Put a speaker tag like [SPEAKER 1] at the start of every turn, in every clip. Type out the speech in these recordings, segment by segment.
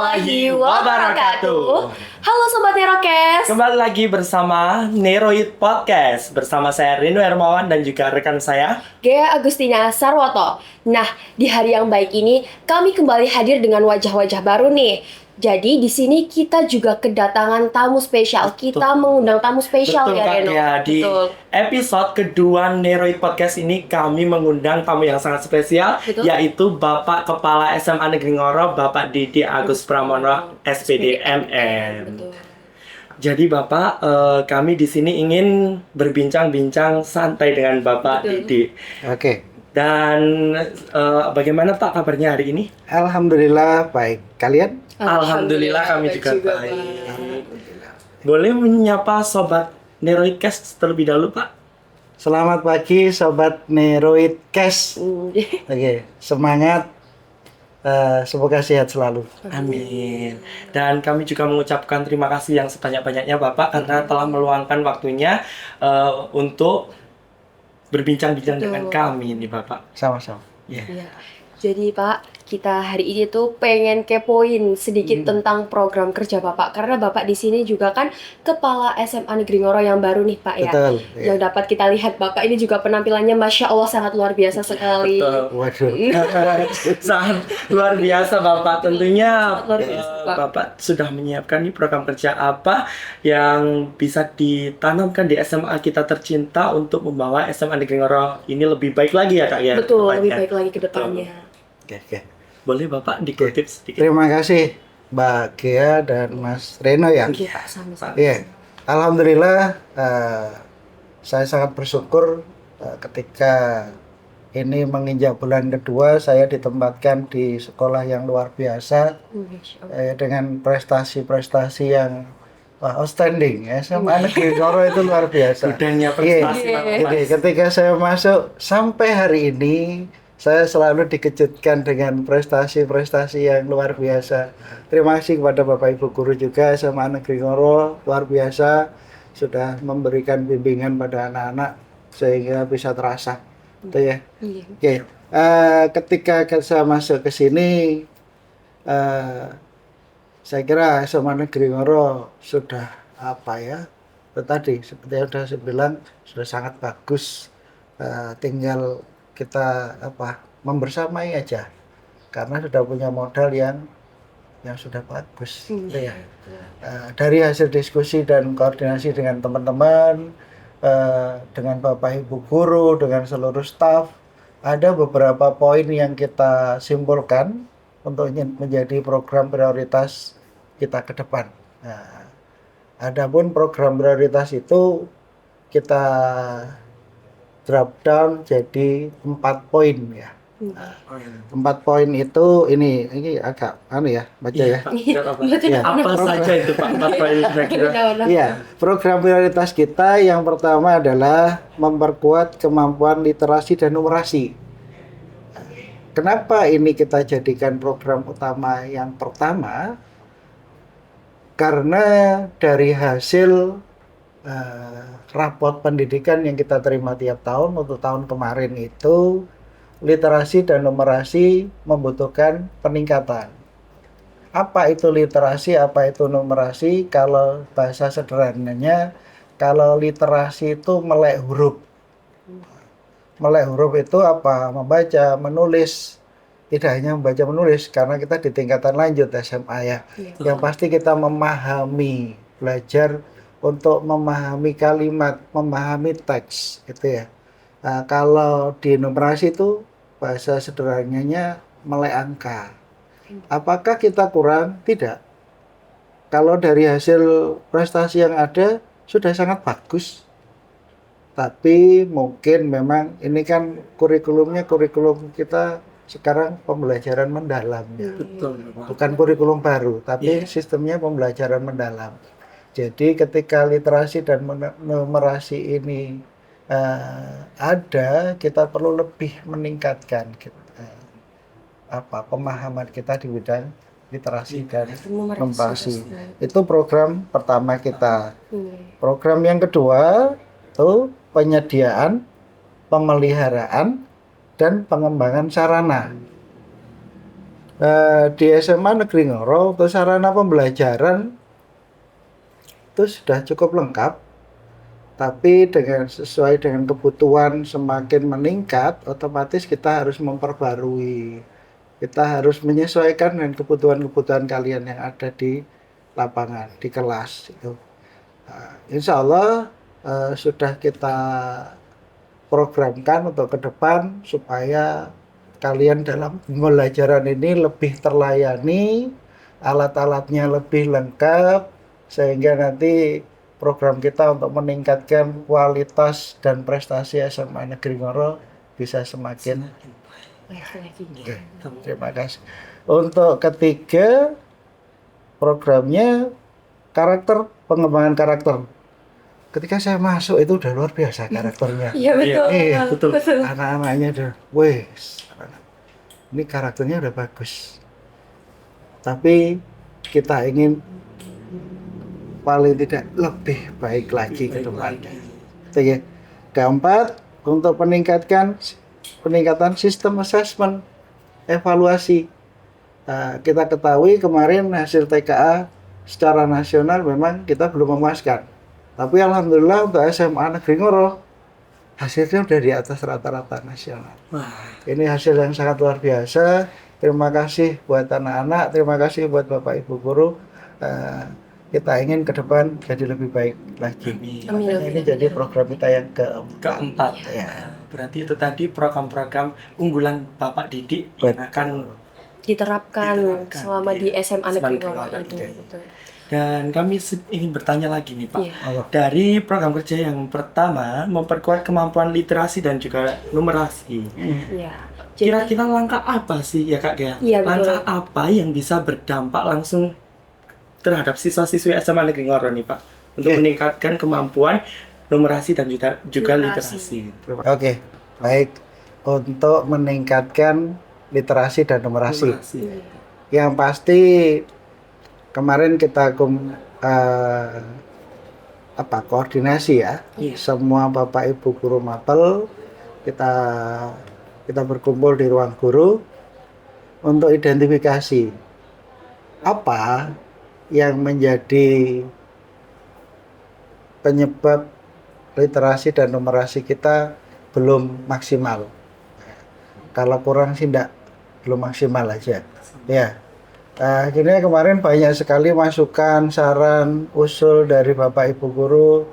[SPEAKER 1] warahmatullahi wabarakatuh. Halo Sobat Nerokes.
[SPEAKER 2] Kembali lagi bersama Neroid Podcast bersama saya Rino Hermawan dan juga rekan saya
[SPEAKER 1] Gea Agustina Sarwoto. Nah, di hari yang baik ini kami kembali hadir dengan wajah-wajah baru nih. Jadi di sini kita juga kedatangan tamu spesial. Kita mengundang tamu spesial
[SPEAKER 2] betul
[SPEAKER 1] ya
[SPEAKER 2] Kak
[SPEAKER 1] Reno.
[SPEAKER 2] ya, di
[SPEAKER 1] Betul.
[SPEAKER 2] episode kedua Neroid Podcast ini kami mengundang tamu yang sangat spesial,
[SPEAKER 1] Betul.
[SPEAKER 2] yaitu Bapak Kepala SMA Negeri Ngoro, Bapak Didi Agus Pramono, SPD MM.
[SPEAKER 1] Betul.
[SPEAKER 2] Jadi Bapak, kami di sini ingin berbincang-bincang santai dengan Bapak
[SPEAKER 1] Betul.
[SPEAKER 2] Didi.
[SPEAKER 3] Oke,
[SPEAKER 2] Dan bagaimana Pak kabarnya hari ini?
[SPEAKER 3] alhamdulillah baik. Kalian?
[SPEAKER 2] Alhamdulillah kami
[SPEAKER 1] baik
[SPEAKER 2] juga
[SPEAKER 1] Pak.
[SPEAKER 2] baik. Boleh menyapa Sobat Neroidcast terlebih dahulu Pak?
[SPEAKER 3] Selamat pagi Sobat Neroid Cash. Oke, semangat. Semoga sehat selalu.
[SPEAKER 2] Amin. Dan kami juga mengucapkan terima kasih yang sebanyak-banyaknya Bapak karena telah meluangkan waktunya untuk berbincang-bincang
[SPEAKER 1] Betul.
[SPEAKER 2] dengan kami nih Bapak.
[SPEAKER 3] Sama-sama.
[SPEAKER 2] Ya.
[SPEAKER 1] Iya. Jadi Pak, kita hari ini tuh pengen kepoin sedikit tentang program kerja Bapak. Karena Bapak di sini juga kan Kepala SMA Negeri Ngoro yang baru nih Pak ya.
[SPEAKER 3] Betul. Ya.
[SPEAKER 1] Yang dapat kita lihat Bapak ini juga penampilannya Masya Allah sangat luar biasa sekali.
[SPEAKER 2] Betul.
[SPEAKER 3] Waduh.
[SPEAKER 2] Sangat luar biasa Bapak. Tentunya
[SPEAKER 1] Sangat luar biasa, Pak.
[SPEAKER 2] Bapak sudah menyiapkan nih program kerja apa yang bisa ditanamkan di SMA kita tercinta untuk membawa SMA Negeri Ngoro ini lebih baik lagi ya Kak ya?
[SPEAKER 1] Betul, lebih
[SPEAKER 2] Depannya.
[SPEAKER 1] baik lagi ke depannya.
[SPEAKER 3] Oke.
[SPEAKER 2] Boleh Bapak dikutip sedikit?
[SPEAKER 3] Terima kasih Mbak Gea dan Mas Reno ya.
[SPEAKER 1] Iya, sama-sama.
[SPEAKER 3] Iya. Alhamdulillah saya sangat bersyukur ketika ini menginjak bulan kedua saya ditempatkan di sekolah yang luar biasa
[SPEAKER 1] Masya Allah.
[SPEAKER 3] dengan prestasi-prestasi yang outstanding ya. SMA Negeri Ngoro itu luar biasa.
[SPEAKER 2] Gudangnya
[SPEAKER 3] Iya.
[SPEAKER 2] prestasi Bapak.
[SPEAKER 3] Jadi ketika saya masuk sampai hari ini saya selalu dikejutkan dengan prestasi-prestasi yang luar biasa. Terima kasih kepada Bapak Ibu guru juga SMA Negeri Ngoro, luar biasa sudah memberikan bimbingan pada anak-anak sehingga bisa terasa. Itu ya.
[SPEAKER 1] Iya.
[SPEAKER 3] Oke. Ketika saya masuk ke sini saya kira SMA Negeri Ngoro sudah apa ya? Itu tadi seperti yang sudah saya bilang sudah sangat bagus. Tinggal kita membersamai aja karena sudah punya modal yang sudah bagus. Gitu ya. Dari hasil diskusi dan koordinasi dengan teman-teman, dengan Bapak Ibu guru, dengan seluruh staf, ada beberapa poin yang kita simpulkan untuk menjadi program prioritas kita ke depan. Nah, adapun program prioritas itu kita drop down jadi 4 poin ya. 4 poin itu ini agak baca ya.
[SPEAKER 2] Iya, Pak.
[SPEAKER 1] Betul.
[SPEAKER 3] Iya.
[SPEAKER 2] Apa saja itu Pak? Apa yang kira-kira?
[SPEAKER 1] Benar-benar.
[SPEAKER 3] Iya, program prioritas kita yang pertama adalah memperkuat kemampuan literasi dan numerasi. Kenapa ini kita jadikan program utama yang pertama? Karena dari hasil raport pendidikan yang kita terima tiap tahun untuk tahun kemarin itu literasi dan numerasi membutuhkan peningkatan. Apa itu literasi, apa itu numerasi? Kalau bahasa sederhananya, kalau literasi itu melek huruf. Melek huruf itu apa? Membaca, menulis. Tidak hanya membaca menulis, karena kita di tingkatan lanjut SMA ya.
[SPEAKER 1] Iya.
[SPEAKER 3] Yang pasti kita memahami, belajar untuk memahami kalimat, memahami teks, gitu ya. Nah, kalau di numerasi itu bahasa sederhananya melek angka. Apakah kita kurang? Tidak. Kalau dari hasil prestasi yang ada sudah sangat bagus. Tapi mungkin memang ini kan kurikulum kita sekarang pembelajaran mendalam ya.
[SPEAKER 2] Betul Pak.
[SPEAKER 3] Bukan kurikulum baru, tapi
[SPEAKER 2] Iya.
[SPEAKER 3] sistemnya pembelajaran mendalam. Jadi ketika literasi dan numerasi ini ada, kita perlu lebih meningkatkan pemahaman kita di bidang literasi dan numerasi. Itu program pertama kita. Program yang kedua itu penyediaan, pemeliharaan, dan pengembangan sarana. Di SMA Negeri Ngoro untuk sarana pembelajaran itu sudah cukup lengkap, tapi sesuai dengan kebutuhan semakin meningkat, otomatis kita harus memperbarui. Kita harus menyesuaikan dengan kebutuhan-kebutuhan kalian yang ada di lapangan, di kelas itu. Insya Allah sudah kita programkan untuk ke depan supaya kalian dalam pembelajaran ini lebih terlayani, alat-alatnya lebih lengkap, sehingga nanti program kita untuk meningkatkan kualitas dan prestasi SMA Negeri Ngoro bisa semakin. Oke, terima kasih. Untuk ketiga, programnya pengembangan karakter. Ketika saya masuk itu udah luar biasa karakternya.
[SPEAKER 1] Iya betul.
[SPEAKER 3] Iya,
[SPEAKER 2] betul.
[SPEAKER 3] Anak-anaknya udah, wes, ini karakternya udah bagus. Tapi kita ingin paling tidak lebih baik lagi ke depannya. Oke. Keempat, untuk peningkatan sistem assessment, evaluasi. Kita ketahui kemarin hasil TKA secara nasional memang kita belum memuaskan. Tapi alhamdulillah untuk SMA Negeri Ngoro hasilnya udah di atas rata-rata nasional. Ini hasil yang sangat luar biasa. Terima kasih buat anak-anak, terima kasih buat Bapak Ibu guru. Kita ingin ke depan jadi lebih baik lagi.
[SPEAKER 1] Amin.
[SPEAKER 3] Ini jadi program kita yang
[SPEAKER 2] keempat.
[SPEAKER 3] Ya.
[SPEAKER 2] Berarti itu tadi program-program unggulan Bapak Didik yang akan
[SPEAKER 1] Diterapkan selama di SMA Negeri Ngoro itu. Betul.
[SPEAKER 2] Dan kami ingin bertanya lagi nih Pak.
[SPEAKER 1] Iya.
[SPEAKER 2] Dari program kerja yang pertama, memperkuat kemampuan literasi dan juga numerasi.
[SPEAKER 1] Iya.
[SPEAKER 2] Kira-kira langkah apa sih ya Kak Gea?
[SPEAKER 1] Iya, betul.
[SPEAKER 2] Langkah apa yang bisa berdampak langsung terhadap siswa-siswi SMA Negeri Ngoro nih Pak? Untuk meningkatkan kemampuan numerasi dan juga literasi.
[SPEAKER 3] Oke, baik. Untuk meningkatkan literasi dan numerasi. Yang pasti kemarin kita koordinasi ya. Semua Bapak Ibu guru mapel kita berkumpul di ruang guru untuk identifikasi apa yang menjadi penyebab literasi dan numerasi kita belum maksimal. Kalau kurang sih belum maksimal aja. Ya. Akhirnya kemarin banyak sekali masukan, saran, usul dari Bapak Ibu guru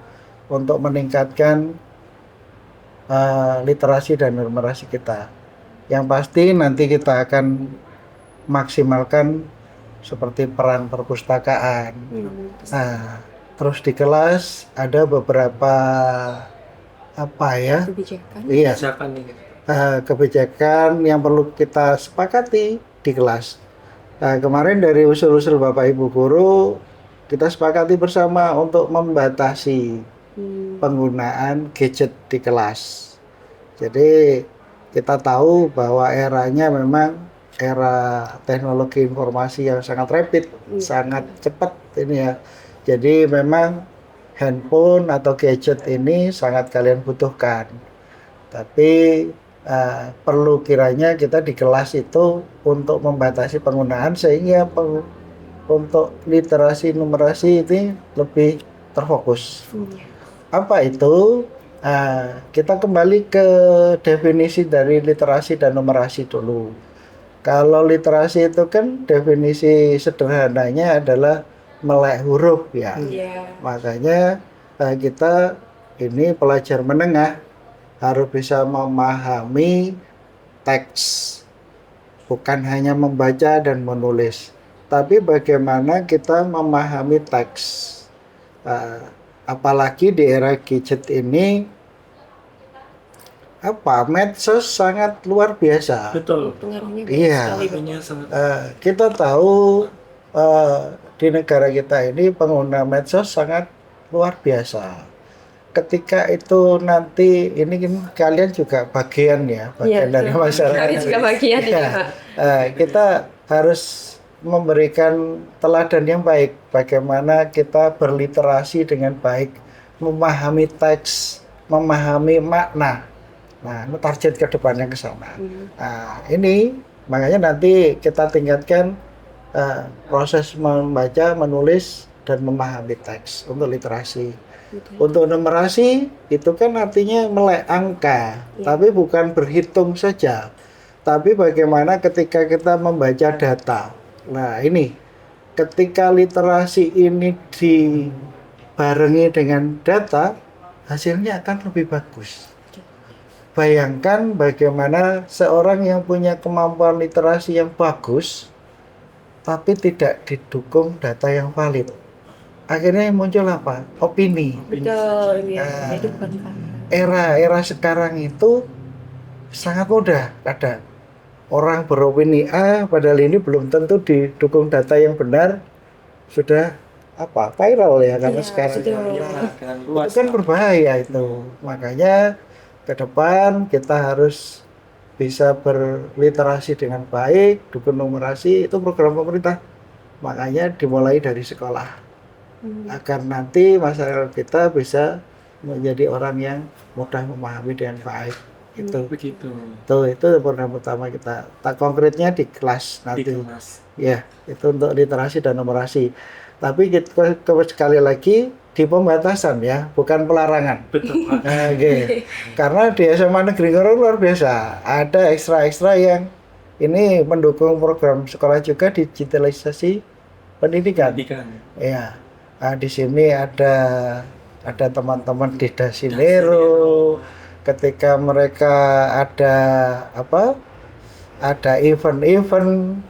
[SPEAKER 3] untuk meningkatkan literasi dan numerasi kita. Yang pasti nanti kita akan maksimalkan seperti peran perpustakaan. Terus di kelas ada beberapa
[SPEAKER 1] Kebijakan.
[SPEAKER 3] Iya. Kebijakan yang perlu kita sepakati di kelas. Kemarin dari usul-usul Bapak Ibu guru kita sepakati bersama untuk membatasi penggunaan gadget di kelas. Jadi kita tahu bahwa eranya memang era teknologi informasi yang sangat rapid, sangat cepat ini ya. Jadi memang handphone atau gadget ini sangat kalian butuhkan. Tapi perlu kiranya kita di kelas itu untuk membatasi penggunaan sehingga untuk literasi numerasi ini lebih terfokus. Apa itu? Kita kembali ke definisi dari literasi dan numerasi dulu. Kalau literasi itu kan definisi sederhananya adalah melek huruf ya. Makanya kita ini pelajar menengah harus bisa memahami teks, bukan hanya membaca dan menulis, tapi bagaimana kita memahami teks. Apalagi di era gadget ini, medsos sangat luar biasa.
[SPEAKER 2] Betul.
[SPEAKER 1] Pengaruhnya
[SPEAKER 3] Iya. Kita tahu di negara kita ini pengguna medsos sangat luar biasa. Ketika itu nanti ini kan kalian juga bagian dari masyarakat.
[SPEAKER 1] Kami juga bagian
[SPEAKER 3] kita harus memberikan teladan yang baik. Bagaimana kita berliterasi dengan baik, memahami teks, memahami makna. Nah, target ke depannya ke sana. Ini Makanya nanti kita tingkatkan proses membaca, menulis, dan memahami teks untuk literasi.
[SPEAKER 1] Betul.
[SPEAKER 3] Untuk numerasi itu kan artinya melek angka,
[SPEAKER 1] Ya.
[SPEAKER 3] tapi bukan berhitung saja. Tapi bagaimana ketika kita membaca data. Nah, ini ketika literasi ini dibarengi dengan data, hasilnya akan lebih bagus. Bayangkan bagaimana seorang yang punya kemampuan literasi yang bagus, tapi tidak didukung data yang valid. Akhirnya yang muncul apa? Opini.
[SPEAKER 1] Betul, ya.
[SPEAKER 3] Nah,
[SPEAKER 1] Itu bukan fakta.
[SPEAKER 3] Era sekarang itu sangat mudah. Kadang orang beropini A, padahal ini belum tentu didukung data yang benar, sudah viral ya, karena
[SPEAKER 1] Iya,
[SPEAKER 3] sekarang
[SPEAKER 1] betul.
[SPEAKER 2] Dengan
[SPEAKER 3] itu
[SPEAKER 2] luas.
[SPEAKER 3] kan berbahaya itu. Makanya ke depan kita harus bisa berliterasi dengan baik, dukung numerasi, itu program pemerintah. Makanya dimulai dari sekolah. Agar nanti masyarakat kita bisa menjadi orang yang mudah memahami dengan baik. Itu
[SPEAKER 2] Begitu.
[SPEAKER 3] itu program utama kita. Konkretnya di kelas
[SPEAKER 2] Di
[SPEAKER 3] nanti.
[SPEAKER 2] kelas.
[SPEAKER 3] Ya, itu untuk literasi dan numerasi. Tapi sekali lagi di pembatasan ya, bukan pelarangan.
[SPEAKER 2] Betul, Pak.
[SPEAKER 3] Nah, oke. Karena di SMA Negeri Ngoro luar biasa. Ada ekstra-ekstra yang ini mendukung program sekolah juga digitalisasi pendidikan.
[SPEAKER 2] Pendidikan.
[SPEAKER 3] Ya. Nah, di sini ada teman-teman di Dasilero. Ketika mereka ada event-event,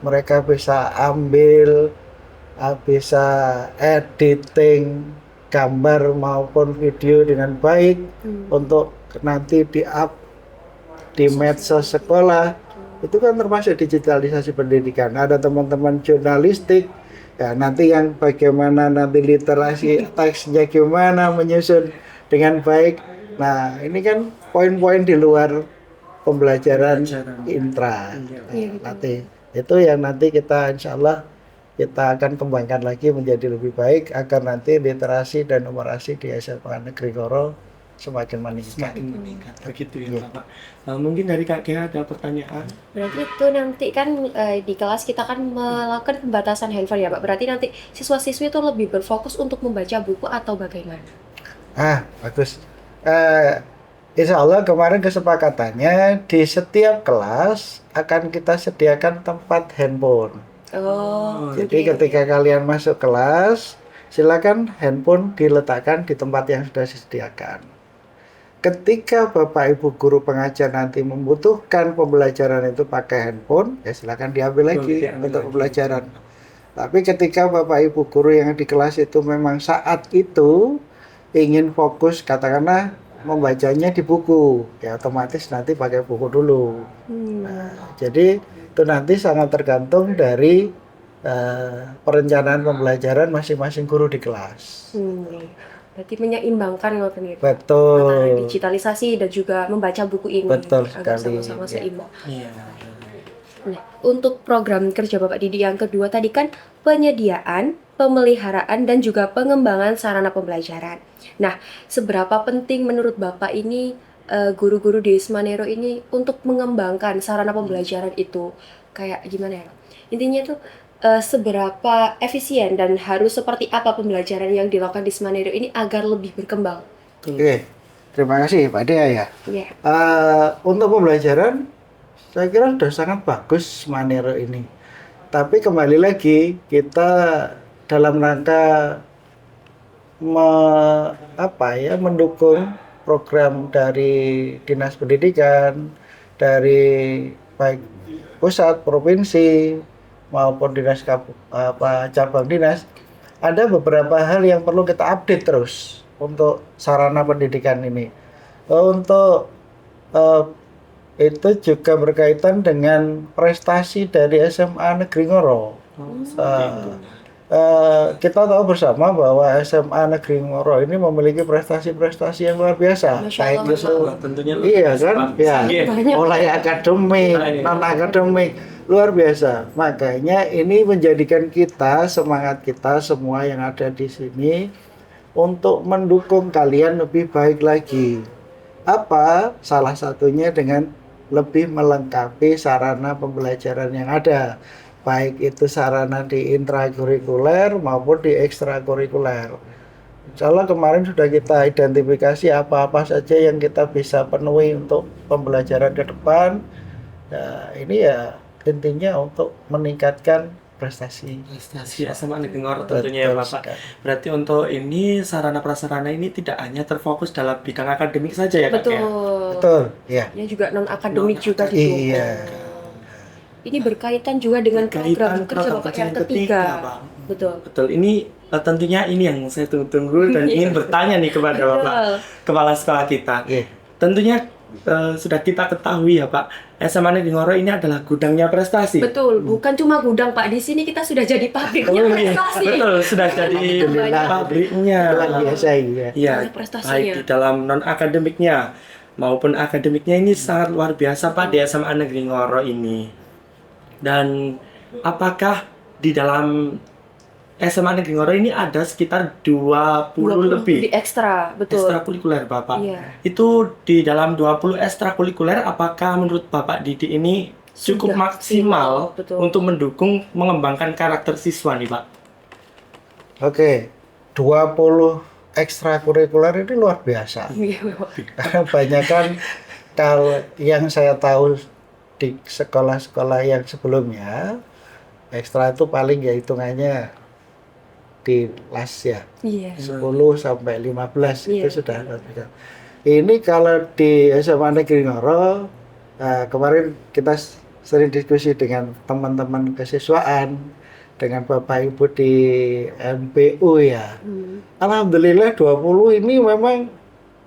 [SPEAKER 3] mereka bisa ambil, bisa editing gambar maupun video dengan baik untuk nanti di-up di medsos sekolah. Itu kan termasuk digitalisasi pendidikan. Ada teman-teman jurnalistik, ya nanti yang bagaimana nanti literasi teksnya gimana menyusun dengan baik. Nah, ini kan poin-poin di luar pembelajaran intra.
[SPEAKER 1] Iya,
[SPEAKER 3] Nanti itu yang nanti kita insya Allah kita akan kembangkan lagi menjadi lebih baik agar nanti literasi dan numerasi di SMA Negeri Ngoro semakin meningkat.
[SPEAKER 2] Semakin meningkat. Begitu ya,
[SPEAKER 3] Iya.
[SPEAKER 2] Pak. Mungkin dari Kak Gea ada pertanyaan?
[SPEAKER 1] Berarti itu nanti kan di kelas kita kan melakukan pembatasan handphone ya, Pak. Berarti nanti siswa-siswi itu lebih berfokus untuk membaca buku atau bagaimana?
[SPEAKER 3] Bagus. Insya Allah kemarin kesepakatannya di setiap kelas akan kita sediakan tempat handphone.
[SPEAKER 1] Oh,
[SPEAKER 3] Jadi
[SPEAKER 1] oke.
[SPEAKER 3] ketika kalian masuk kelas, silakan handphone diletakkan di tempat yang sudah disediakan. Ketika Bapak Ibu guru pengajar nanti membutuhkan pembelajaran itu pakai handphone, ya silakan diambil lagi
[SPEAKER 2] Diambil
[SPEAKER 3] untuk
[SPEAKER 2] lagi.
[SPEAKER 3] pembelajaran. Tapi ketika Bapak Ibu guru yang di kelas itu memang saat itu ingin fokus, katakanlah membacanya di buku, ya otomatis nanti pakai buku dulu. Jadi itu nanti sangat tergantung dari perencanaan pembelajaran masing-masing guru di kelas.
[SPEAKER 1] Berarti menyeimbangkan ngoten ya, Pak?
[SPEAKER 3] Betul.
[SPEAKER 1] Antara digitalisasi dan juga membaca buku ini
[SPEAKER 3] Betul
[SPEAKER 1] agar
[SPEAKER 3] sekali.
[SPEAKER 1] sama-sama
[SPEAKER 3] Ya.
[SPEAKER 1] seimbang.
[SPEAKER 2] Iya.
[SPEAKER 1] Nah, untuk program kerja Bapak Didi yang kedua tadi kan penyediaan, pemeliharaan, dan juga pengembangan sarana pembelajaran. Nah, seberapa penting menurut Bapak ini guru-guru di Ismanero ini untuk mengembangkan sarana pembelajaran itu? Kayak gimana ya? Intinya tuh seberapa efisien dan harus seperti apa pembelajaran yang dilakukan di Ismanero ini agar lebih berkembang?
[SPEAKER 3] Oke, terima kasih Pak Dea ya.
[SPEAKER 1] Ya.
[SPEAKER 3] Untuk pembelajaran, saya kira sudah sangat bagus Manero ini. Tapi kembali lagi kita dalam rangka mendukung program dari Dinas Pendidikan, dari baik pusat, provinsi maupun dinas cabang dinas, ada beberapa hal yang perlu kita update terus untuk sarana pendidikan ini. Untuk itu juga berkaitan dengan prestasi dari SMA Negeri Ngoro. Kita tahu bersama bahwa SMA Negeri Ngoro ini memiliki prestasi-prestasi yang luar biasa.
[SPEAKER 1] Masya
[SPEAKER 3] Baik
[SPEAKER 1] Allah,
[SPEAKER 3] itu,
[SPEAKER 2] Tentunya
[SPEAKER 3] iya kan, ya,
[SPEAKER 1] Banyak.
[SPEAKER 3] mulai akademik, non akademik, luar biasa. Makanya ini menjadikan kita, semangat kita semua yang ada di sini untuk mendukung kalian lebih baik lagi. Salah satunya dengan lebih melengkapi sarana pembelajaran yang ada, baik itu sarana di intrakurikuler maupun di ekstrakurikuler. Insyaallah kemarin sudah kita identifikasi apa-apa saja yang kita bisa penuhi untuk pembelajaran ke depan. Ya, ini ya intinya untuk meningkatkan prestasi.
[SPEAKER 2] Prestasi SMA Negeri Ngoro tentunya ya
[SPEAKER 3] Betul
[SPEAKER 2] Bapak.
[SPEAKER 3] sekali.
[SPEAKER 2] Berarti untuk ini sarana prasarana ini tidak hanya terfokus dalam bidang akademik saja ya Kak?
[SPEAKER 1] Betul.
[SPEAKER 2] Ya?
[SPEAKER 3] Betul, ya.
[SPEAKER 1] Ya juga non akademik juga didukung.
[SPEAKER 3] Iya.
[SPEAKER 1] Ini berkaitan juga dengan program
[SPEAKER 2] Berkaitan
[SPEAKER 1] kerja
[SPEAKER 2] program
[SPEAKER 1] Bapak
[SPEAKER 2] kerja
[SPEAKER 1] yang
[SPEAKER 2] yang ketiga,
[SPEAKER 1] ketiga.
[SPEAKER 2] Bang.
[SPEAKER 1] Betul.
[SPEAKER 2] Betul, ini tentunya ini yang saya tunggu-tunggu dan ingin bertanya nih kepada Bapak
[SPEAKER 1] Betul.
[SPEAKER 2] Kepala Sekolah kita.
[SPEAKER 3] Iya.
[SPEAKER 2] Tentunya sudah kita ketahui ya Pak, SMA Negeri Ngoro ini adalah gudangnya prestasi.
[SPEAKER 1] Betul, bukan cuma gudang Pak. Di sini kita sudah jadi pabriknya
[SPEAKER 2] Oh, iya.
[SPEAKER 1] prestasi.
[SPEAKER 2] Betul, sudah jadi
[SPEAKER 3] Alhamdulillah.
[SPEAKER 2] pabriknya.
[SPEAKER 3] Luar biasa ya.
[SPEAKER 2] Iya,
[SPEAKER 1] Banyak prestasinya.
[SPEAKER 2] baik di dalam non akademiknya maupun akademiknya ini sangat luar biasa Pak di SMA Negeri Ngoro ini. Dan apakah di dalam SMA Negeri Ngoro ini ada sekitar 20 lebih
[SPEAKER 1] di ekstra, betul.
[SPEAKER 2] ekstrakurikuler Bapak?
[SPEAKER 1] Iya.
[SPEAKER 2] Itu di dalam 20 ekstrakurikuler apakah menurut Bapak Didi ini cukup
[SPEAKER 1] Sudah
[SPEAKER 2] maksimal
[SPEAKER 1] betul.
[SPEAKER 2] untuk mendukung mengembangkan karakter siswa nih Pak?
[SPEAKER 3] Oke, 20 ekstrakurikuler ini luar biasa.
[SPEAKER 1] Iya, Bapak.
[SPEAKER 3] Karena banyak kan kalau yang saya tahu di sekolah-sekolah yang sebelumnya, ekstra itu paling ya hitungannya di las ya,
[SPEAKER 1] Iya.
[SPEAKER 3] 10 sampai 15
[SPEAKER 1] Iya.
[SPEAKER 3] itu sudah. Ini kalau di SMA Negeri Ngoro, kemarin kita sering diskusi dengan teman-teman kesiswaan, dengan Bapak Ibu di MPU ya. Alhamdulillah 20 ini memang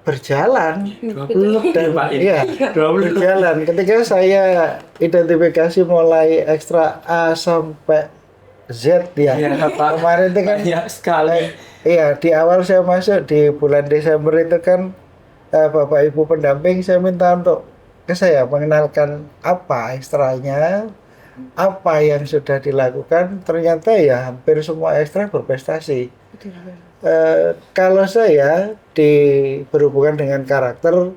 [SPEAKER 3] berjalan.
[SPEAKER 2] 20 lebih Pak ini.
[SPEAKER 3] Iya,
[SPEAKER 2] 20
[SPEAKER 3] berjalan. Ketika saya identifikasi mulai ekstra A sampai Z ya.
[SPEAKER 2] Iya, Pak.
[SPEAKER 3] Kemarin itu kan
[SPEAKER 2] Banyak sekali.
[SPEAKER 3] iya, di awal saya masuk di bulan Desember itu kan Bapak Ibu pendamping saya minta untuk ke saya mengenalkan apa ekstranya, apa yang sudah dilakukan. Ternyata ya hampir semua ekstra berprestasi.
[SPEAKER 1] Betul.
[SPEAKER 3] Kalau saya berhubungan dengan karakter,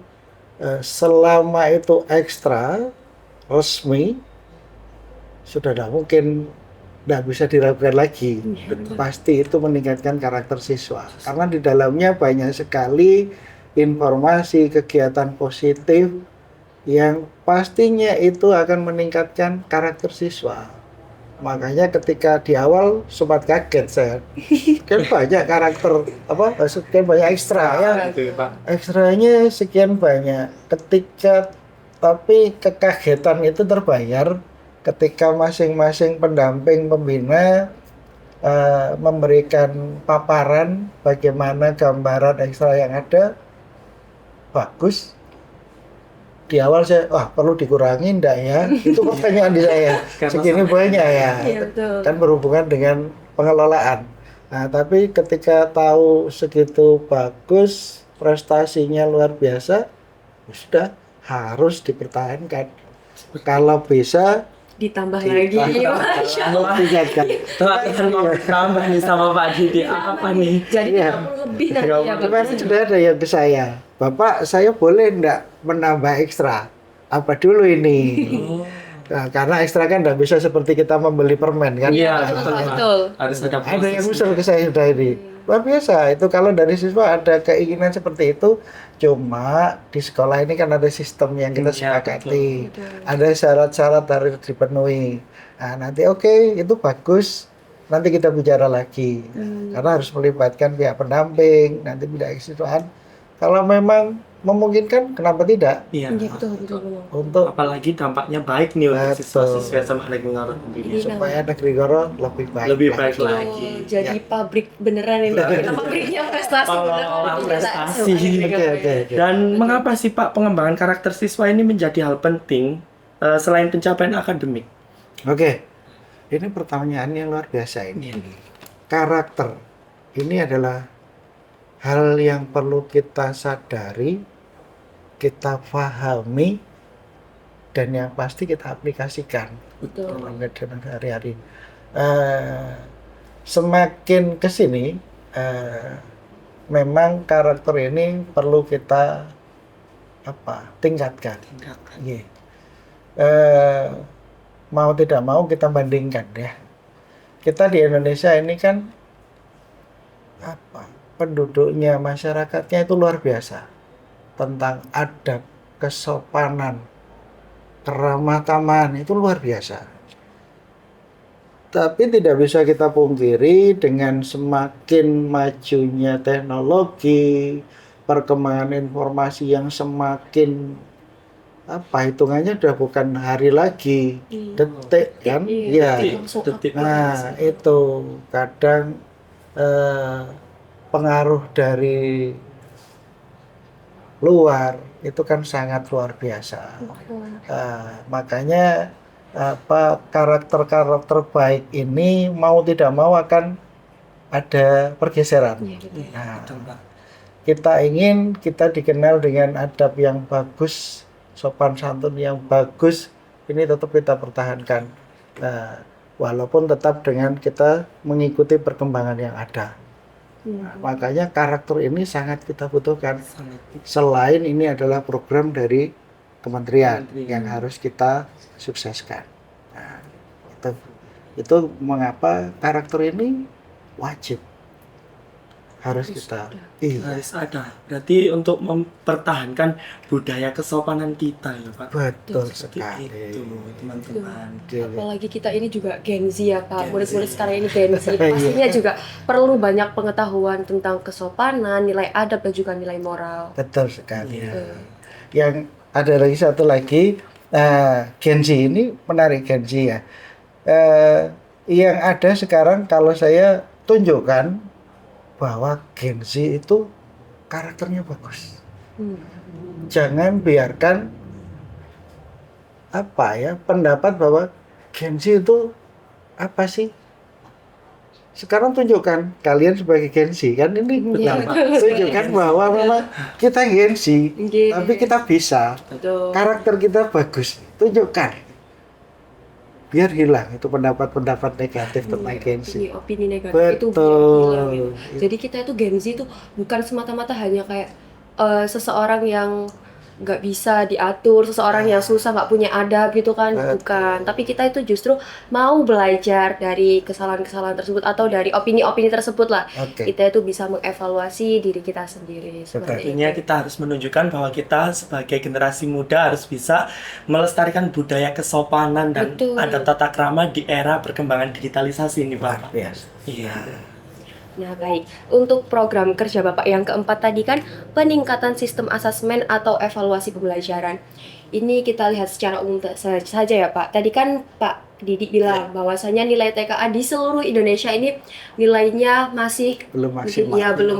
[SPEAKER 3] selama itu ekstra resmi sudah tidak mungkin tidak bisa diragukan lagi. Pasti itu meningkatkan karakter siswa karena di dalamnya banyak sekali informasi kegiatan positif yang pastinya itu akan meningkatkan karakter siswa. Makanya ketika di awal sempat kaget saya, kan banyak karakter sekian banyak ekstra ya,
[SPEAKER 2] Itu, Pak.
[SPEAKER 3] ekstranya sekian banyak. Tapi kekagetan itu terbayar ketika masing-masing pendamping pembina memberikan paparan bagaimana gambaran ekstra yang ada bagus. Di awal saya, perlu dikurangi enggak ya? Itu pertanyaan di saya.
[SPEAKER 2] Karena
[SPEAKER 3] Segini banyak ya.
[SPEAKER 1] Iya, betul.
[SPEAKER 3] Kan berhubungan dengan pengelolaan. Nah, tapi ketika tahu segitu bagus, prestasinya luar biasa, ya sudah harus dipertahankan. Kalau bisa
[SPEAKER 1] Ditambah lagi. Masya Allah.
[SPEAKER 3] tingkatkan.
[SPEAKER 2] Teman-teman mau tambah nih sama Pak Didi apa nih?
[SPEAKER 1] Jadi
[SPEAKER 3] Iya.
[SPEAKER 1] 30 lebih nanti ya, Bapak.
[SPEAKER 3] Kemarin sudah ada yang ke saya, Bapak saya boleh enggak menambah ekstra? Apa dulu ini? Nah, karena ekstra kan enggak bisa seperti kita membeli permen kan?
[SPEAKER 2] Iya,
[SPEAKER 3] Nah,
[SPEAKER 2] betul, Pak.
[SPEAKER 1] Betul.
[SPEAKER 2] Harus ada
[SPEAKER 3] ada yang
[SPEAKER 2] proses.
[SPEAKER 3] usul ke saya sudah ini. Luar biasa, itu kalau dari siswa ada keinginan seperti itu, cuma di sekolah ini kan ada sistem yang kita
[SPEAKER 2] Iya,
[SPEAKER 3] sepakati.
[SPEAKER 1] betul.
[SPEAKER 3] Ada syarat-syarat harus dipenuhi. Nah, nanti oke, itu bagus. Nanti kita bicara lagi. Karena harus melibatkan pihak pendamping, nanti pihak kesiswaan. Kalau memang memungkinkan, kenapa tidak?
[SPEAKER 2] Iya.
[SPEAKER 1] Iya, betul, betul, betul.
[SPEAKER 3] Untuk
[SPEAKER 2] Apalagi dampaknya baik nih untuk
[SPEAKER 3] Betul.
[SPEAKER 2] siswa-siswa SMA Negeri Ngoro tentunya.
[SPEAKER 1] Iya.
[SPEAKER 3] supaya Negeri Ngoro lebih baik.
[SPEAKER 2] Lebih baik
[SPEAKER 1] Betul.
[SPEAKER 2] lagi.
[SPEAKER 1] Jadi pabrik beneran ini. Kita pabriknya prestasi beneran.
[SPEAKER 2] Pengelola
[SPEAKER 1] Kita
[SPEAKER 2] prestasi.
[SPEAKER 3] Oke.
[SPEAKER 2] Dan mengapa sih Pak pengembangan karakter siswa ini menjadi hal penting selain pencapaian akademik?
[SPEAKER 3] Oke, ini pertanyaan yang luar biasa ini. Karakter ini adalah hal yang perlu kita sadari, kita pahami, dan yang pasti kita aplikasikan
[SPEAKER 1] Betul.
[SPEAKER 3] dalam kehidupan sehari-hari. Semakin kesini, memang karakter ini perlu kita tingkatkan. Iya. mau tidak mau kita bandingkan ya. Kita di Indonesia ini kan penduduknya, masyarakatnya itu luar biasa tentang adab, kesopanan, keramah tamahan itu luar biasa. Tapi tidak bisa kita pungkiri dengan semakin majunya teknologi, perkembangan informasi yang semakin hitungannya udah bukan hari lagi, detik kan?
[SPEAKER 1] Iya,
[SPEAKER 3] Ya.
[SPEAKER 2] Detik.
[SPEAKER 3] Nah, itu kadang pengaruh dari luar itu kan sangat luar biasa. Makanya karakter baik ini mau tidak mau akan ada pergeseran. Nah, kita ingin kita dikenal dengan adab yang bagus, sopan santun yang bagus, ini tetap kita pertahankan. Walaupun tetap dengan kita mengikuti perkembangan yang ada. Makanya karakter ini sangat kita butuhkan. Selain ini adalah program dari kementerian yang harus kita sukseskan. Nah, itu mengapa karakter ini wajib harus kita
[SPEAKER 2] harus ada. Berarti untuk mempertahankan budaya kesopanan kita ya Pak.
[SPEAKER 3] betul
[SPEAKER 2] Seperti
[SPEAKER 3] sekali.
[SPEAKER 2] itu teman-teman.
[SPEAKER 1] Apalagi kita ini juga Gen Z ya Pak, murid-murid sekarang ini Gen Z, pastinya juga perlu banyak pengetahuan tentang kesopanan, nilai adab dan juga nilai moral.
[SPEAKER 3] Betul sekali. Yang ada lagi satu lagi, Gen Z ini menarik Gen Z ya. Yang ada sekarang kalau saya tunjukkan bahwa Gen Z itu karakternya bagus. Jangan biarkan pendapat bahwa Gen Z itu apa sih? Sekarang tunjukkan kalian sebagai Gen Z kan ini tunjukkan bahwa memang kita Gen Z, tapi kita bisa.
[SPEAKER 1] Betul.
[SPEAKER 3] Karakter kita bagus. Tunjukkan. Biar hilang itu pendapat-pendapat negatif tentang Gen Z.
[SPEAKER 1] Opini negatif itu hilang gitu. Jadi kita itu Gen Z itu bukan semata-mata hanya kayak seseorang yang nggak bisa diatur, seseorang yang susah nggak punya adab gitu kan, bukan. Tapi kita itu justru mau belajar dari kesalahan-kesalahan tersebut atau dari opini-opini tersebut lah. Kita itu bisa mengevaluasi diri kita sendiri.
[SPEAKER 2] Artinya kita harus menunjukkan bahwa kita sebagai generasi muda harus bisa melestarikan budaya kesopanan dan ada tata krama di era perkembangan digitalisasi ini Pak. Iya.
[SPEAKER 1] Nah baik, untuk program kerja Bapak yang keempat tadi kan peningkatan sistem asesmen atau evaluasi pembelajaran. Ini kita lihat secara umum saja ya Pak. Tadi kan Pak Didi bilang bahwasanya nilai TKA di seluruh Indonesia ini nilainya masih belum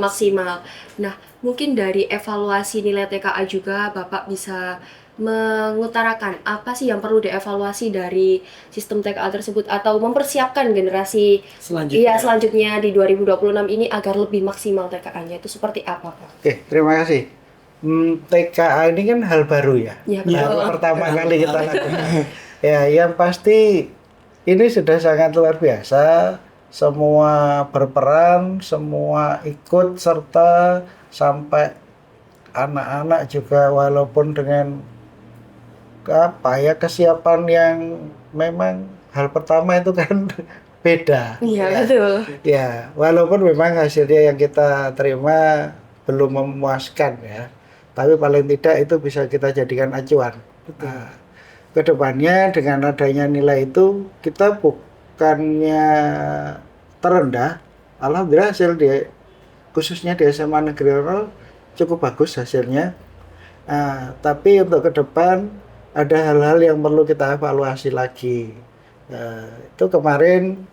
[SPEAKER 1] maksimal. Nah mungkin dari evaluasi nilai TKA juga Bapak bisa mengutarakan apa sih yang perlu dievaluasi dari sistem TKA tersebut atau mempersiapkan generasi selanjutnya di 2026 ini agar lebih maksimal TKA-nya itu seperti apa Pak?
[SPEAKER 3] Oke, terima kasih. TKA ini kan hal baru ya. Pertama kali kita lakukan. Ya, yang pasti ini sudah sangat luar biasa. Semua berperan, semua ikut serta sampai anak-anak juga walaupun dengan kesiapan yang memang hal pertama itu kan beda.
[SPEAKER 1] Iya betul.
[SPEAKER 3] Ya, walaupun memang hasilnya yang kita terima belum memuaskan ya, tapi paling tidak itu bisa kita jadikan acuan. Nah, kedepannya dengan adanya nilai itu kita bukannya terendah, alhamdulillah hasil khususnya di SMA Negeri 0 cukup bagus hasilnya. Tapi untuk ke depan ada hal-hal yang perlu kita evaluasi lagi. Itu kemarin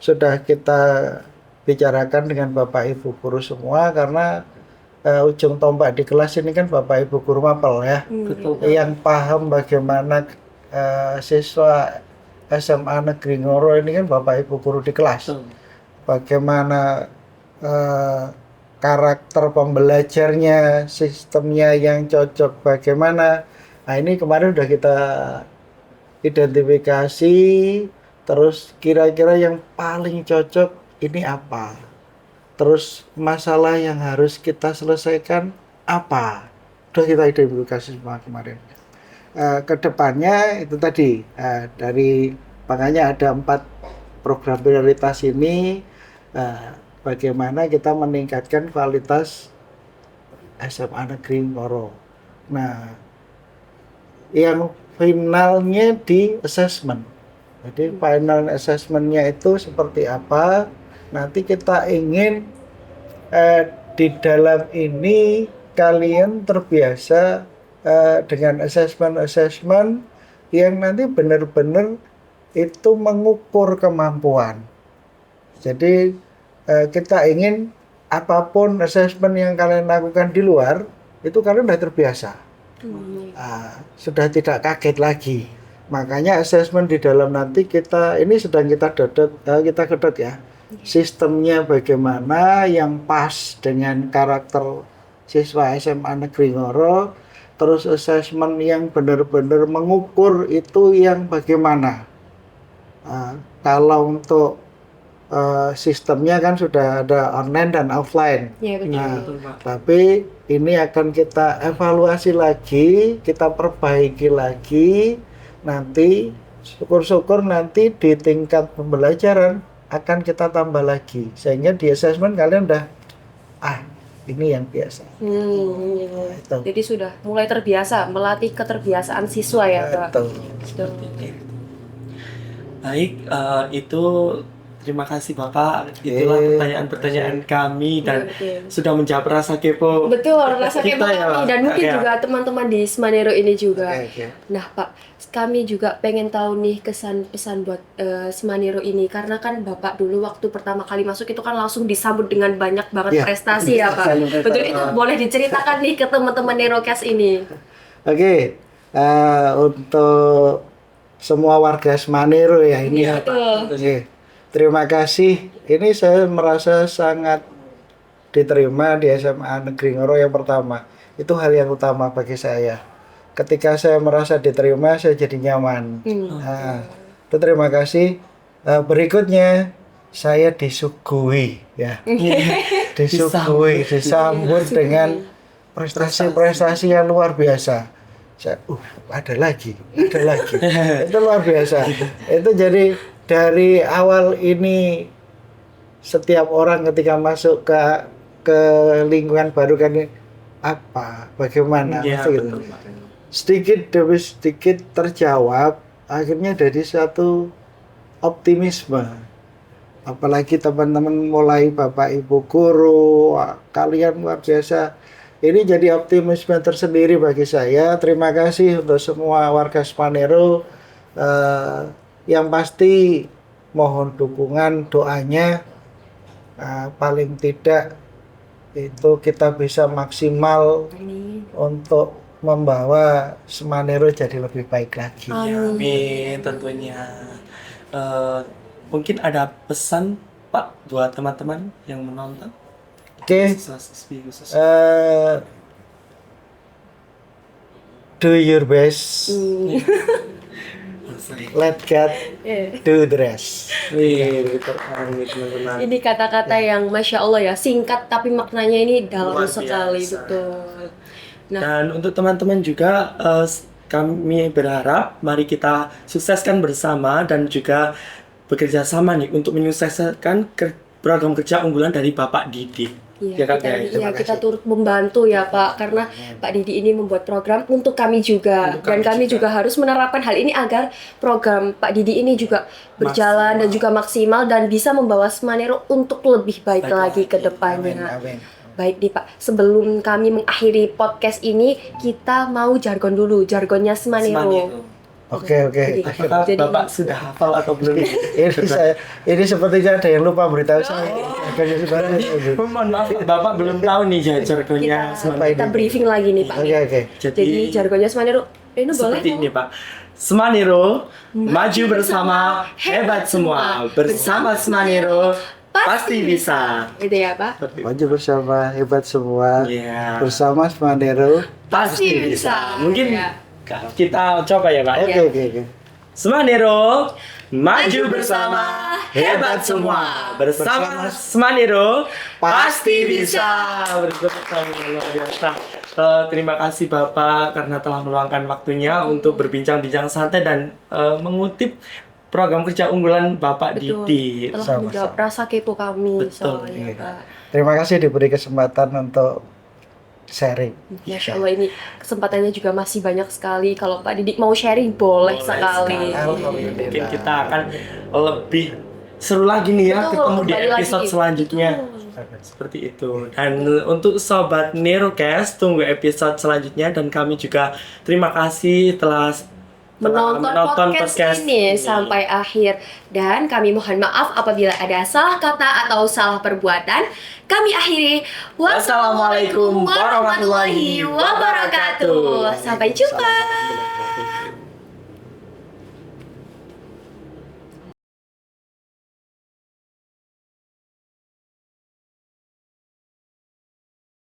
[SPEAKER 3] sudah kita bicarakan dengan Bapak Ibu guru semua karena ujung tombak di kelas ini kan Bapak Ibu guru mapel ya. Yang paham bagaimana siswa SMA Negeri Ngoro ini kan Bapak Ibu guru di kelas. Bagaimana karakter pembelajarnya, sistemnya yang cocok bagaimana. Nah ini kemarin udah kita identifikasi, terus kira-kira yang paling cocok ini apa. Terus masalah yang harus kita selesaikan apa. Udah kita identifikasi semua kemarin. kedepannya itu tadi dari makanya ada 4 program prioritas ini, bagaimana kita meningkatkan kualitas SMA Negeri Ngoro. Nah, yang finalnya di assessment. Jadi final assessmentnya itu seperti apa? Nanti kita ingin di dalam ini kalian terbiasa dengan assessment yang nanti benar-benar itu mengukur kemampuan. Jadi kita ingin apapun assessment yang kalian lakukan di luar itu kalian sudah terbiasa, sudah tidak kaget lagi. Makanya assessment di dalam nanti kita ini sedang kita gedot ya. Sistemnya bagaimana yang pas dengan karakter siswa SMA Negeri Ngoro, terus assessment yang benar-benar mengukur itu yang bagaimana. Kalau untuk sistemnya kan sudah ada online dan offline.
[SPEAKER 1] Ya,
[SPEAKER 2] betul, Pak.
[SPEAKER 3] Tapi ini akan kita evaluasi lagi, kita perbaiki lagi. Nanti syukur-syukur nanti di tingkat pembelajaran akan kita tambah lagi sehingga di assessment kalian udah ini yang biasa. Itu.
[SPEAKER 1] Jadi sudah mulai terbiasa melatih keterbiasaan siswa ya, Pak.
[SPEAKER 3] Betul.
[SPEAKER 2] Baik, itu terima kasih Bapak. Itulah pertanyaan-pertanyaan kami dan sudah menjawab rasa kepo.
[SPEAKER 1] Betul, rasa kepo
[SPEAKER 2] kita ya,
[SPEAKER 1] kami
[SPEAKER 2] Pak.
[SPEAKER 1] dan mungkin
[SPEAKER 2] Ya.
[SPEAKER 1] juga teman-teman di Semanero ini juga.
[SPEAKER 3] Oke.
[SPEAKER 1] Nah, Pak, kami juga pengen tahu nih kesan pesan buat Semanero ini karena kan Bapak dulu waktu pertama kali masuk itu kan langsung disambut dengan banyak banget
[SPEAKER 3] Ya.
[SPEAKER 1] prestasi ya, Pak. Betul, itu boleh diceritakan nih ke teman-teman Nerocast ini.
[SPEAKER 3] Oke, untuk semua warga Semanero ya ini ya Pak.
[SPEAKER 1] Betul.
[SPEAKER 3] Oke, terima kasih. Ini saya merasa sangat diterima di SMA Negeri Ngoro yang pertama. Itu hal yang utama bagi saya. Ketika saya merasa diterima, saya jadi nyaman. Itu terima kasih. Berikutnya saya disuguhi ya. Disuguhi, disambut dengan prestasi-prestasi yang luar biasa. Saya, ada lagi. Itu luar biasa. Itu jadi dari awal ini setiap orang ketika masuk ke lingkungan baru kan bagaimana gitu. Sedikit demi sedikit terjawab, akhirnya dari satu optimisme. Apalagi teman-teman mulai Bapak Ibu guru, kalian luar biasa. Ini jadi optimisme tersendiri bagi saya. Terima kasih untuk semua warga Semanero. Yang pasti mohon dukungan, doanya. Paling tidak itu kita bisa maksimal untuk membawa Semanero jadi lebih baik lagi.
[SPEAKER 2] Amin, tentunya. Mungkin ada pesan Pak buat teman-teman yang menonton?
[SPEAKER 3] Oke. Do your best. Let God do the rest.
[SPEAKER 1] Ini kata-kata yang Masya Allah ya, singkat tapi maknanya ini dalam
[SPEAKER 2] Luar
[SPEAKER 1] sekali,
[SPEAKER 2] biasa.
[SPEAKER 1] betul. Nah,
[SPEAKER 2] Dan untuk teman-teman juga kami berharap mari kita sukseskan bersama dan juga bekerja sama nih untuk menyukseskan program kerja unggulan dari Bapak Didi.
[SPEAKER 1] iya,
[SPEAKER 2] Kak,
[SPEAKER 1] kita turut membantu ya Pak, karena Pak Didi ini membuat program untuk kami juga, dan kami juga harus menerapkan hal ini agar program Pak Didi ini juga berjalan dan juga maksimal dan bisa membawa Semanero untuk lebih baik lagi ke depannya.
[SPEAKER 3] Amin.
[SPEAKER 1] Baik nih Pak, sebelum kami mengakhiri podcast ini, kita mau jargon dulu, jargonnya Semanero.
[SPEAKER 3] Oke.
[SPEAKER 2] Apakah
[SPEAKER 1] Jadi-
[SPEAKER 2] Bapak sudah hafal atau belum?
[SPEAKER 3] Ini sepertinya ada yang lupa beritahu saya.
[SPEAKER 2] Mohon maaf, Bapak belum tahu nih jargonnya.
[SPEAKER 1] Kita briefing lagi nih Pak.
[SPEAKER 3] Oke.
[SPEAKER 1] Jadi jargonnya Semanero, ini boleh
[SPEAKER 2] Seperti
[SPEAKER 1] dong?
[SPEAKER 2] ini Pak. Semanero, maju bersama, hebat semua. Bersama Semanero, pasti bisa.
[SPEAKER 1] Gitu ya Pak.
[SPEAKER 3] Maju bersama, hebat semua.
[SPEAKER 2] Iya.
[SPEAKER 3] Bersama Semanero.
[SPEAKER 2] Pasti bisa. Mungkin
[SPEAKER 1] Ya.
[SPEAKER 2] kita coba ya Pak.
[SPEAKER 3] Oke.
[SPEAKER 2] Semanero, maju bersama, hebat semua. Bersama Semanero, pasti bisa. Bersama luar biasa. Terima kasih Bapak karena telah meluangkan waktunya untuk berbincang-bincang santai dan mengutip program kerja unggulan Bapak
[SPEAKER 1] Betul.
[SPEAKER 2] Didi.
[SPEAKER 1] Telah
[SPEAKER 3] Sama-sama.
[SPEAKER 1] menjawab rasa kepo kami
[SPEAKER 2] Betul.
[SPEAKER 1] soalnya, Pak.
[SPEAKER 3] Terima kasih diberi kesempatan untuk sharing.
[SPEAKER 1] Masya Allah, ini kesempatannya juga masih banyak sekali. Kalau Pak Didik mau sharing boleh sekali.
[SPEAKER 3] Alhamdulillah.
[SPEAKER 2] Mungkin kita akan lebih seru lagi nih ya
[SPEAKER 1] Betul,
[SPEAKER 2] ketemu di
[SPEAKER 1] kembali lagi.
[SPEAKER 2] episode selanjutnya. Seperti itu. Dan untuk sobat Nerocast, tunggu episode selanjutnya dan kami juga terima kasih telah
[SPEAKER 1] menonton podcast ini sampai akhir, dan kami mohon maaf apabila ada salah kata atau salah perbuatan. Kami akhiri. Wassalamualaikum warahmatullahi wabarakatuh. Sampai jumpa.